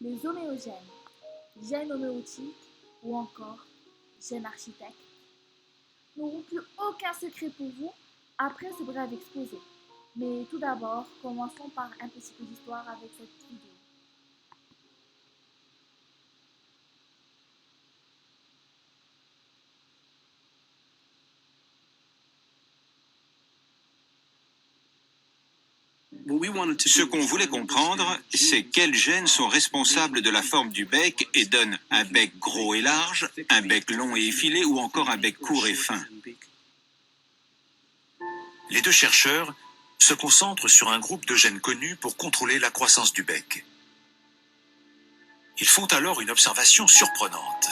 les homéogènes, gènes homéotiques ou encore gènes architectes n'auront plus aucun secret pour vous après ce bref exposé. Mais tout d'abord, commençons par un petit peu d'histoire avec cette vidéo. Ce qu'on voulait comprendre, c'est quels gènes sont responsables de la forme du bec et donnent un bec gros et large, un bec long et effilé ou encore un bec court et fin. Les deux chercheurs se concentrent sur un groupe de gènes connus pour contrôler la croissance du bec. Ils font alors une observation surprenante.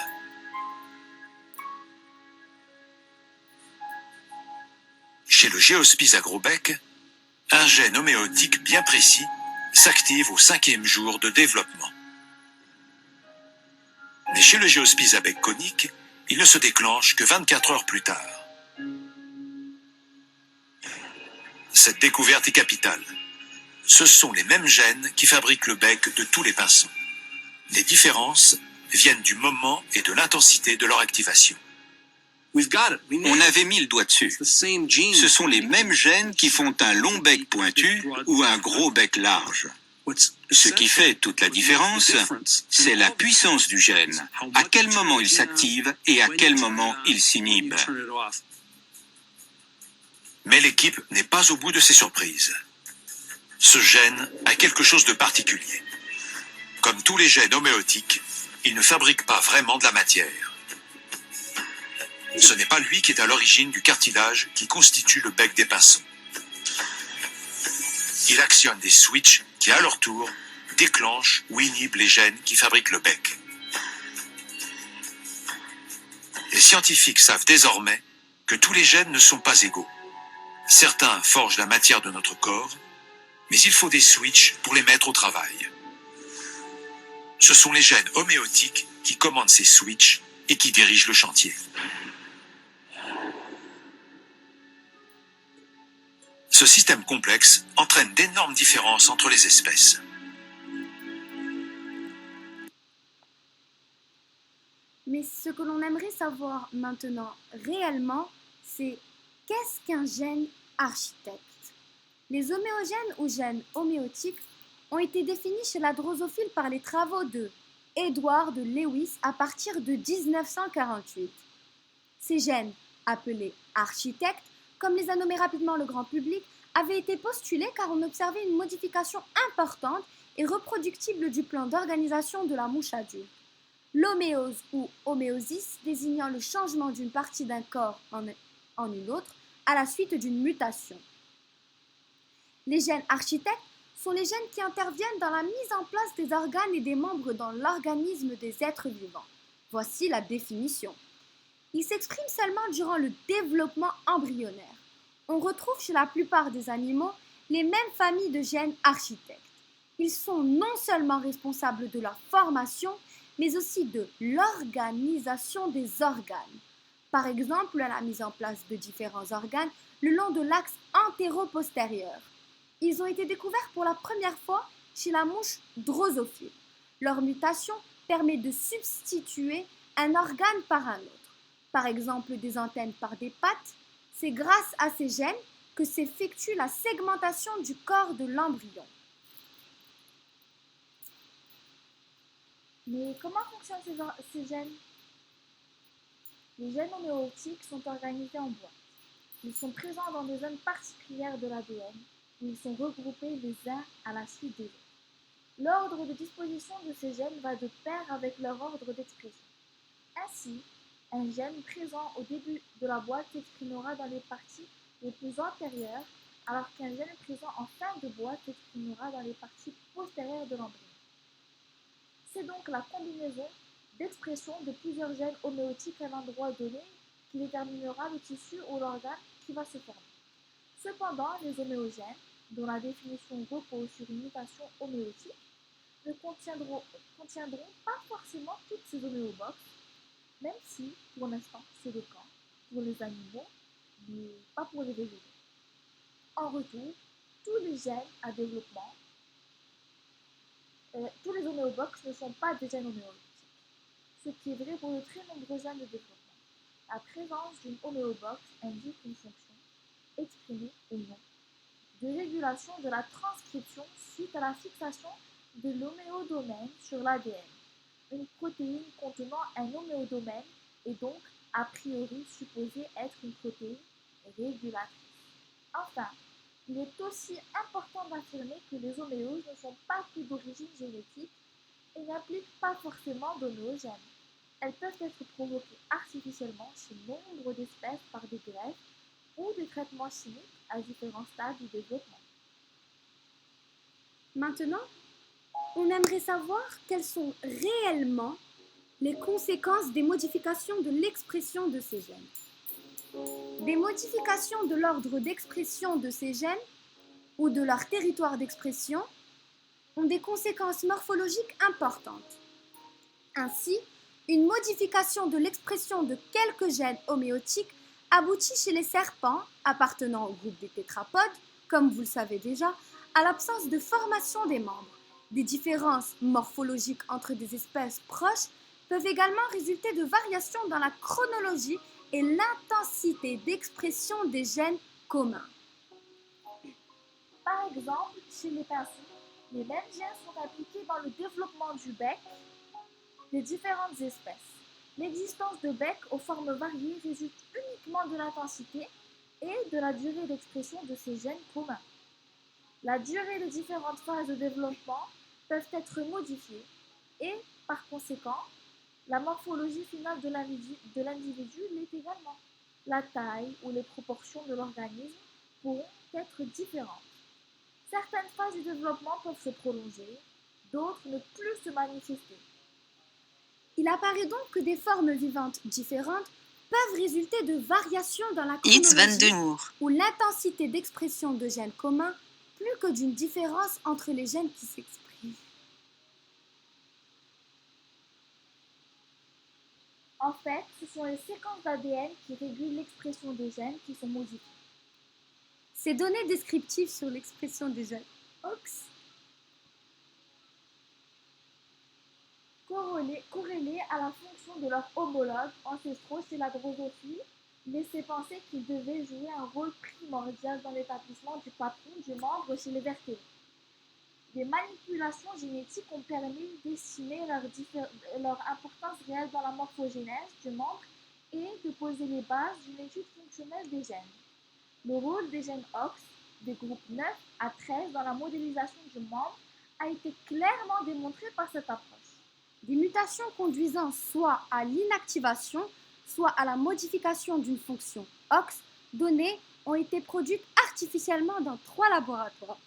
Chez le Géospis à gros bec, un gène homéotique bien précis s'active au 5e jour de développement. Mais chez le Géospis à bec conique, il ne se déclenche que 24 heures plus tard. Cette découverte est capitale. Ce sont les mêmes gènes qui fabriquent le bec de tous les pinsons. Les différences viennent du moment et de l'intensité de leur activation. On avait mis le doigt dessus. Ce sont les mêmes gènes qui font un long bec pointu ou un gros bec large. Ce qui fait toute la différence, c'est la puissance du gène, à quel moment il s'active et à quel moment il s'inhibe. Mais l'équipe n'est pas au bout de ses surprises. Ce gène a quelque chose de particulier. Comme tous les gènes homéotiques, il ne fabrique pas vraiment de la matière. Ce n'est pas lui qui est à l'origine du cartilage qui constitue le bec des pinsons. Il actionne des switches qui, à leur tour, déclenchent ou inhibent les gènes qui fabriquent le bec. Les scientifiques savent désormais que tous les gènes ne sont pas égaux. Certains forgent la matière de notre corps, mais il faut des switches pour les mettre au travail. Ce sont les gènes homéotiques qui commandent ces switches et qui dirigent le chantier. Ce système complexe entraîne d'énormes différences entre les espèces. Mais ce que l'on aimerait savoir maintenant réellement, c'est qu'est-ce qu'un gène architecte? Les homéogènes ou gènes homéotiques ont été définis chez la drosophile par les travaux de Edward Lewis à partir de 1948. Ces gènes, appelés architectes, comme les a nommés rapidement le grand public, avaient été postulés car on observait une modification importante et reproductible du plan d'organisation de la mouche adulte. L'homéose ou homéosis désignant le changement d'une partie d'un corps en une autre à la suite d'une mutation. Les gènes architectes sont les gènes qui interviennent dans la mise en place des organes et des membres dans l'organisme des êtres vivants. Voici la définition. Ils s'expriment seulement durant le développement embryonnaire. On retrouve chez la plupart des animaux les mêmes familles de gènes architectes. Ils sont non seulement responsables de leur formation, mais aussi de l'organisation des organes. Par exemple, la mise en place de différents organes le long de l'axe antéro-postérieur. Ils ont été découverts pour la première fois chez la mouche drosophile. Leur mutation permet de substituer un organe par un autre. Par exemple, des antennes par des pattes. C'est grâce à ces gènes que s'effectue la segmentation du corps de l'embryon. Mais comment fonctionnent ces gènes? Les gènes homéotiques sont organisés en boîtes. Ils sont présents dans des zones particulières de l'ADN où ils sont regroupés les uns à la suite des autres. L'ordre de disposition de ces gènes va de pair avec leur ordre d'expression. Ainsi, un gène présent au début de la boîte s'exprimera dans les parties les plus antérieures, alors qu'un gène présent en fin de boîte s'exprimera dans les parties postérieures de l'embryon. C'est donc la combinaison d'expression de plusieurs gènes homéotiques à un endroit donné qui déterminera le tissu ou l'organe qui va se former. Cependant, les homéogènes, dont la définition repose sur une mutation homéotique, ne contiendront pas forcément toutes ces homéobox, même si, pour l'instant, c'est le cas pour les animaux, mais pas pour les végétaux. En retour, tous les gènes à développement, tous les les homéobox ne sont pas des gènes homéotiques, ce qui est vrai pour de très nombreux gènes de développement. La présence d'une homéobox indique une fonction, exprimée ou non, de régulation de la transcription suite à la fixation de l'homéodomaine sur l'ADN. Une protéine contenant un homéodomaine est donc a priori supposée être une protéine régulatrice. Enfin, il est aussi important d'affirmer que les homéoses ne sont pas que d'origine génétique et n'impliquent pas forcément d'homéogènes. Elles peuvent être provoquées artificiellement chez nombre d'espèces par des greffes ou des traitements chimiques à différents stades du développement. Maintenant, on aimerait savoir quelles sont réellement les conséquences des modifications de l'expression de ces gènes. Des modifications de l'ordre d'expression de ces gènes ou de leur territoire d'expression ont des conséquences morphologiques importantes. Ainsi, une modification de l'expression de quelques gènes homéotiques aboutit chez les serpents appartenant au groupe des tétrapodes, comme vous le savez déjà, à l'absence de formation des membres. Des différences morphologiques entre des espèces proches peuvent également résulter de variations dans la chronologie et l'intensité d'expression des gènes communs. Par exemple, chez les pinsons, les mêmes gènes sont impliqués dans le développement du bec des différentes espèces. L'existence de becs aux formes variées résulte uniquement de l'intensité et de la durée d'expression de ces gènes communs. La durée des différentes phases de développement peuvent être modifiées et, par conséquent, la morphologie finale de l'individu l'est également. La taille ou les proportions de l'organisme pourront être différentes. Certaines phases du développement peuvent se prolonger, d'autres ne plus se manifester. Il apparaît donc que des formes vivantes différentes peuvent résulter de variations dans la chronologie ou l'intensité d'expression de gènes communs plus que d'une différence entre les gènes qui s'expriment. En fait, ce sont les séquences d'ADN qui régulent l'expression des gènes qui sont modifiées. Ces données descriptives sur l'expression des gènes OX corrélées à la fonction de leurs homologues ancestraux chez la drosophile, laissaient penser qu'ils devaient jouer un rôle primordial dans l'établissement du patron du membre chez les vertébrés. Des manipulations génétiques ont permis d'estimer leur importance réelle dans la morphogénèse du membre et de poser les bases d'une étude fonctionnelle des gènes. Le rôle des gènes OX, des groupes 9 à 13 dans la modélisation du membre, a été clairement démontré par cette approche. Des mutations conduisant soit à l'inactivation, soit à la modification d'une fonction OX donnée ont été produites artificiellement dans 3 laboratoires,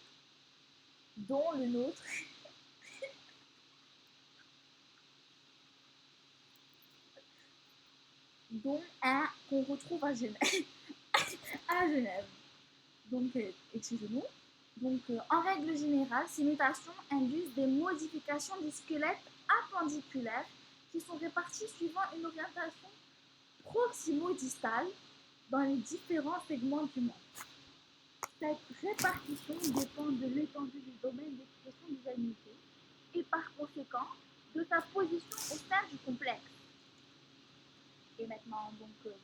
dont le nôtre, dont un qu'on retrouve à Genève. Donc, excusez-nous. Donc, en règle générale, ces mutations induisent des modifications du squelette appendiculaire qui sont réparties suivant une orientation proximo-distale dans les différents segments du membre. Cette répartition dépend de l'étendue du domaine d'expression des gènes et par conséquent de sa position au sein du complexe. Et maintenant,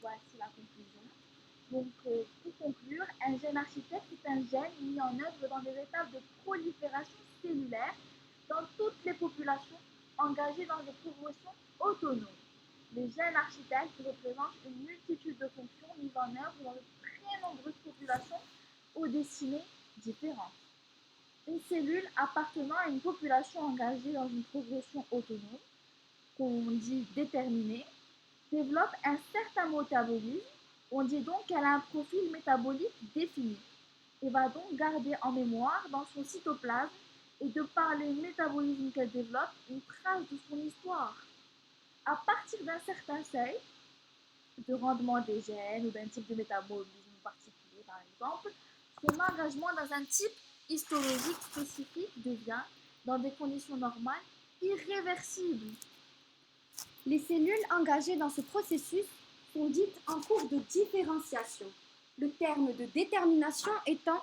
voici la conclusion. Donc, pour conclure, un gène architecte est un gène mis en œuvre dans des étapes de prolifération cellulaire dans toutes les populations engagées dans des promotions autonomes. Les gènes architectes représentent une multitude de fonctions mises en œuvre dans de très nombreuses populations aux destinées différentes. Une cellule appartenant à une population engagée dans une progression autonome, qu'on dit déterminée, développe un certain métabolisme. On dit donc qu'elle a un profil métabolique défini et va donc garder en mémoire dans son cytoplasme et de par le métabolisme qu'elle développe une trace de son histoire. À partir d'un certain seuil de rendement des gènes ou d'un type de métabolisme particulier par exemple, son engagement dans un type histologique spécifique devient, dans des conditions normales, irréversible. Les cellules engagées dans ce processus sont dites en cours de différenciation, le terme de détermination étant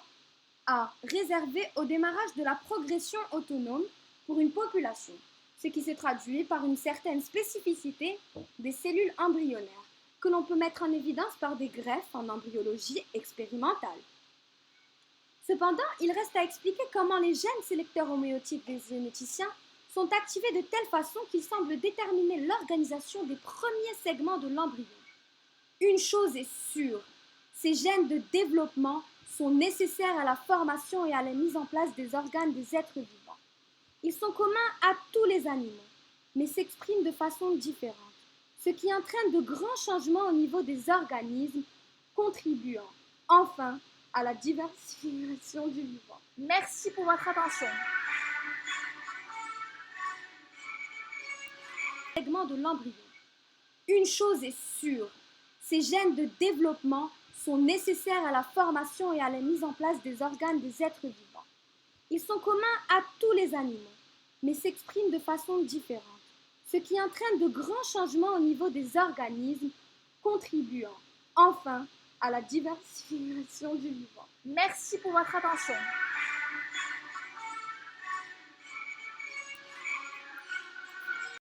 à réserver au démarrage de la progression autonome pour une population, ce qui se traduit par une certaine spécificité des cellules embryonnaires que l'on peut mettre en évidence par des greffes en embryologie expérimentale. Cependant, il reste à expliquer comment les gènes sélecteurs homéotiques des généticiens sont activés de telle façon qu'ils semblent déterminer l'organisation des premiers segments de l'embryon. Une chose est sûre, ces gènes de développement sont nécessaires à la formation et à la mise en place des organes des êtres vivants. Ils sont communs à tous les animaux, mais s'expriment de façon différente, ce qui entraîne de grands changements au niveau des organismes, contribuant enfin à la diversification du vivant. Merci pour votre attention. Segment de l'embryon. Une chose est sûre, ces gènes de développement sont nécessaires à la formation et à la mise en place des organes des êtres vivants. Ils sont communs à tous les animaux, mais s'expriment de façon différente, ce qui entraîne de grands changements au niveau des organismes, contribuant enfin à la diversification du vivant. Merci pour votre attention.